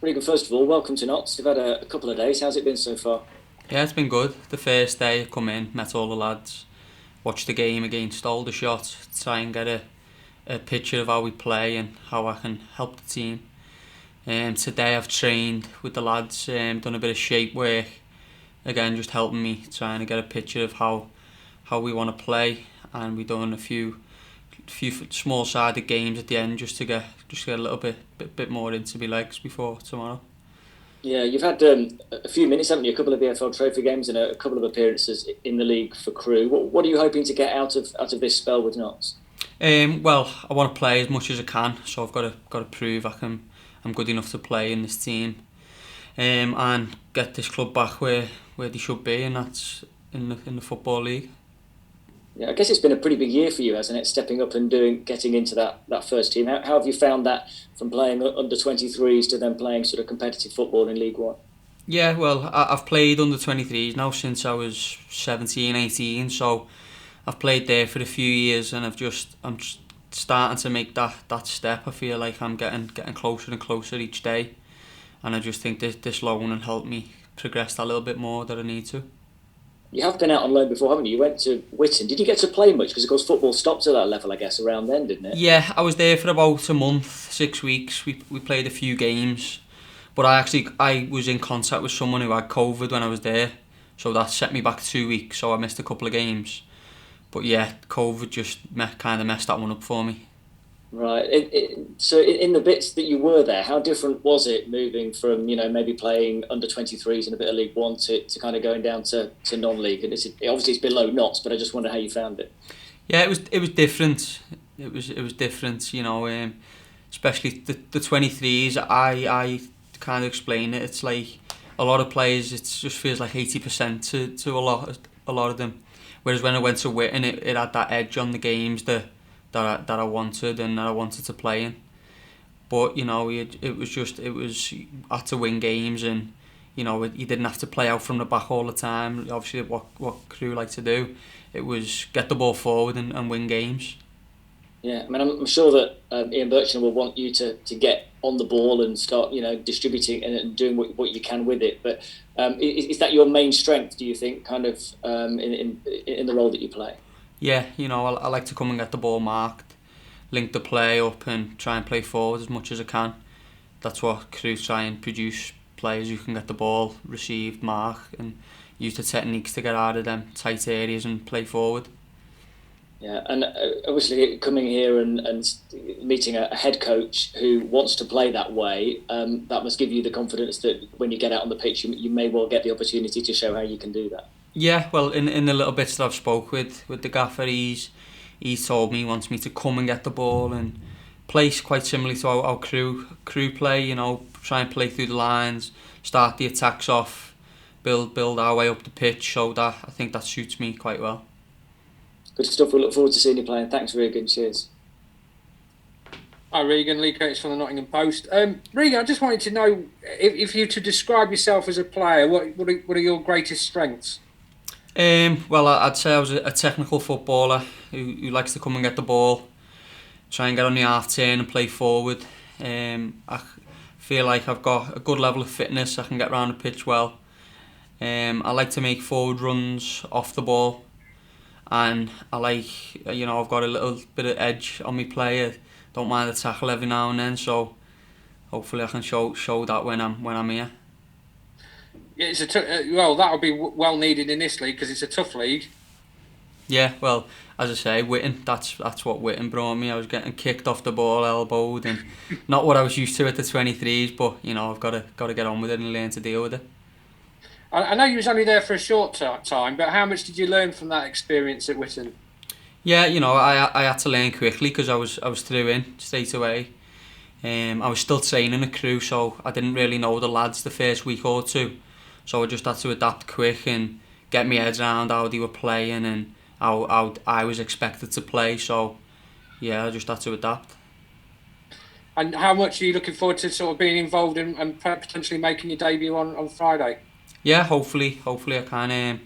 Regan, first of all, welcome to Notts. You've had a couple of days. How's it been so far? Yeah, it's been good. The first day I come in, met all the lads, watched the game against Aldershot, try and get a picture of how we play and how I can help the team. Today I've trained with the lads, done a bit of shape work, again just helping me trying to get a picture of how we want to play, and we done a few small sided games at the end just to get a little bit more into my legs before tomorrow. Yeah, you've had a few minutes, haven't you? A couple of EFL Trophy games and a couple of appearances in the league for Crewe. What are you hoping to get out of this spell with Notts? Well, I want to play as much as I can, so I've got to prove I'm good enough to play in this team, and get this club back where they should be, and that's in the football league. Yeah, I guess it's been a pretty big year for you, hasn't it? Stepping up and getting into that first team. How have you found that from playing under 23s to then playing sort of competitive football in League One? Yeah, well, I've played under 23s now since I was 17, 18, so I've played there for a few years, and I'm starting to make that step. I feel like I'm getting closer and closer each day, and I just think this loan will help me progress that little bit more that I need to. You have been out on loan before, haven't you? You went to Witten. Did you get to play much? Because of course football stopped at that level, I guess, around then, didn't it? Yeah, I was there for about a month, 6 weeks. We played a few games, but I was in contact with someone who had COVID when I was there, so that set me back 2 weeks. So I missed a couple of games. But yeah, COVID just kind of messed that one up for me. Right. So in the bits that you were there, how different was it moving from, maybe playing under 23s in a bit of League One to kind of going down to non-league? And obviously it's below Notts, but I just wonder how you found it. Yeah, it was different. It was different, especially the 23s. I kind of explain it. It's like a lot of players. It just feels like 80% to a lot of them. Whereas when I went to Witten, it had that edge on the games that I wanted and that I wanted to play in. But it was you had to win games, and you didn't have to play out from the back all the time. Obviously, what Crew like to do, it was get the ball forward and win games. Yeah, I mean, I'm sure that Ian Bircham will want you to get on the ball and start, distributing and doing what you can with it. But is that your main strength, do you think, kind of in the role that you play? Yeah, I like to come and get the ball marked, link the play up, and try and play forward as much as I can. That's what Crew try and produce, players who can get the ball received, mark, and use the techniques to get out of them tight areas and play forward. Yeah, and obviously coming here and meeting a head coach who wants to play that way, that must give you the confidence that when you get out on the pitch, you may well get the opportunity to show how you can do that. Yeah, well, in the little bits that I've spoke with the gaffer, he's told me he wants me to come and get the ball and play quite similarly to how crew play. Try and play through the lines, start the attacks off, build our way up the pitch. So that I think that suits me quite well. Good stuff. We look forward to seeing you playing. Thanks, Regan. Cheers. Hi Regan, Lee Curtis from the Nottingham Post. Regan, I just wanted to know if you to describe yourself as a player, what are your greatest strengths? Well, I'd say I was a technical footballer who likes to come and get the ball, try and get on the half turn and play forward. I feel like I've got a good level of fitness. I can get around the pitch well. I like to make forward runs off the ball, and I like, I've got a little bit of edge on my play. I don't mind a tackle every now and then, so hopefully I can show that when I'm here. Yeah, well, that'll be well needed in this league because it's a tough league. Yeah, well, as I say, Witten, that's what Witten brought me. I was getting kicked off the ball, elbowed, and not what I was used to at the 23s, but I've got to get on with it and learn to deal with it. I know you was only there for a short time, but how much did you learn from that experience at Witten? Yeah, I had to learn quickly because I was through in straight away. I was still training a Crew, so I didn't really know the lads the first week or two. So I just had to adapt quick and get my head around how they were playing and how I was expected to play. So yeah, I just had to adapt. And how much are you looking forward to sort of being involved in and potentially making your debut on Friday? Yeah, hopefully I can.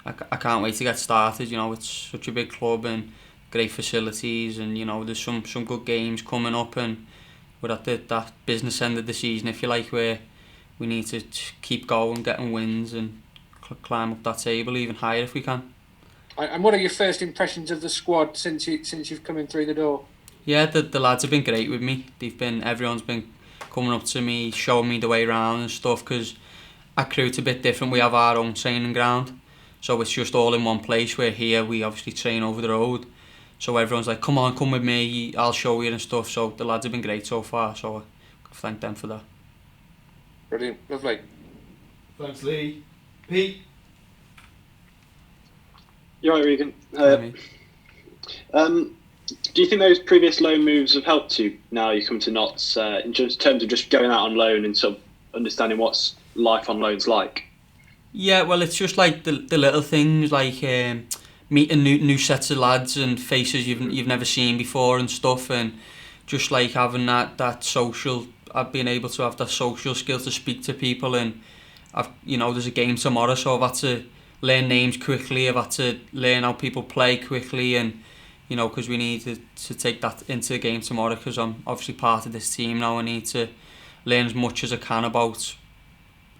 I can't wait to get started. It's such a big club and great facilities, and there's some good games coming up, and we're at that business end of the season, if you like, where we need to keep going, getting wins, and climb up that table even higher if we can. And what are your first impressions of the squad since you've come in through the door? Yeah, the lads have been great with me. Everyone's been coming up to me, showing me the way around and stuff, because at Crewe it's a bit different. We have our own training ground, so it's just all in one place, where here we obviously train over the road. So everyone's like, come on, come with me, I'll show you and stuff. So the lads have been great so far, so I thank them for that. Brilliant, lovely. Thanks, Lee. Pete? You're right, Regan. Do you think those previous loan moves have helped you now you come to Notts in terms of just going out on loan and sort of understanding what's life on loan's like? Yeah, well, it's just like the little things, like meeting new sets of lads and faces you've never seen before and stuff, and just like having that social. I've been able to have that social skill to speak to people, and there's a game tomorrow, so I've had to learn names quickly. I've had to learn how people play quickly, and because we need to take that into the game tomorrow, because I'm obviously part of this team now. I need to learn as much as I can about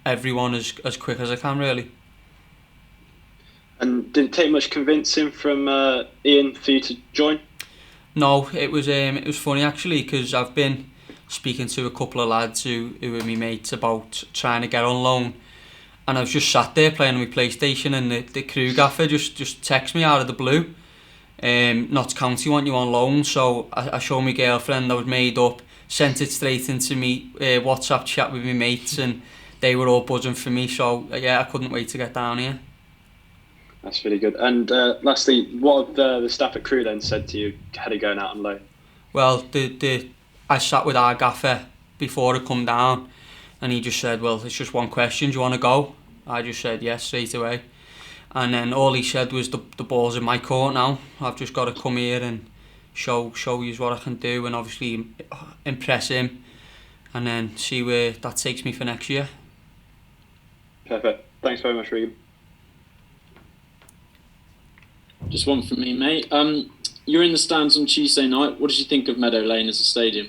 everyone as quick as I can, really. And did it take much convincing from Ian for you to join? No, it was funny actually, because I've been speaking to a couple of lads who are my mates about trying to get on loan, and I was just sat there playing on my PlayStation, and the Crewe gaffer just texted me out of the blue. Notts County want you on loan, so I showed my girlfriend, I was made up, sent it straight into me WhatsApp chat with my mates, and they were all buzzing for me, so yeah, I couldn't wait to get down here. That's really good. And lastly, what have the staff at Crewe then said to you ahead of going out on loan? Well, I sat with our gaffer before I come down, and he just said, well, it's just one question, do you want to go? I just said yes straight away. And then all he said was, the ball's in my court now. I've just got to come here and show you what I can do, and obviously impress him, and then see where that takes me for next year. Perfect. Thanks very much, Regan. Just one from me, mate. You're in the stands on Tuesday night. What did you think of Meadow Lane as a stadium?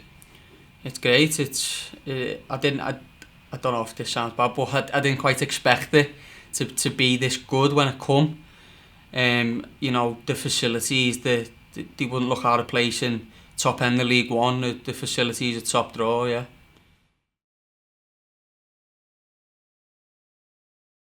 It's great. I don't know if this sounds bad, but I didn't quite expect it to be this good when it come. The facilities, they wouldn't look out of place in top end of League One. The facilities are top draw, yeah.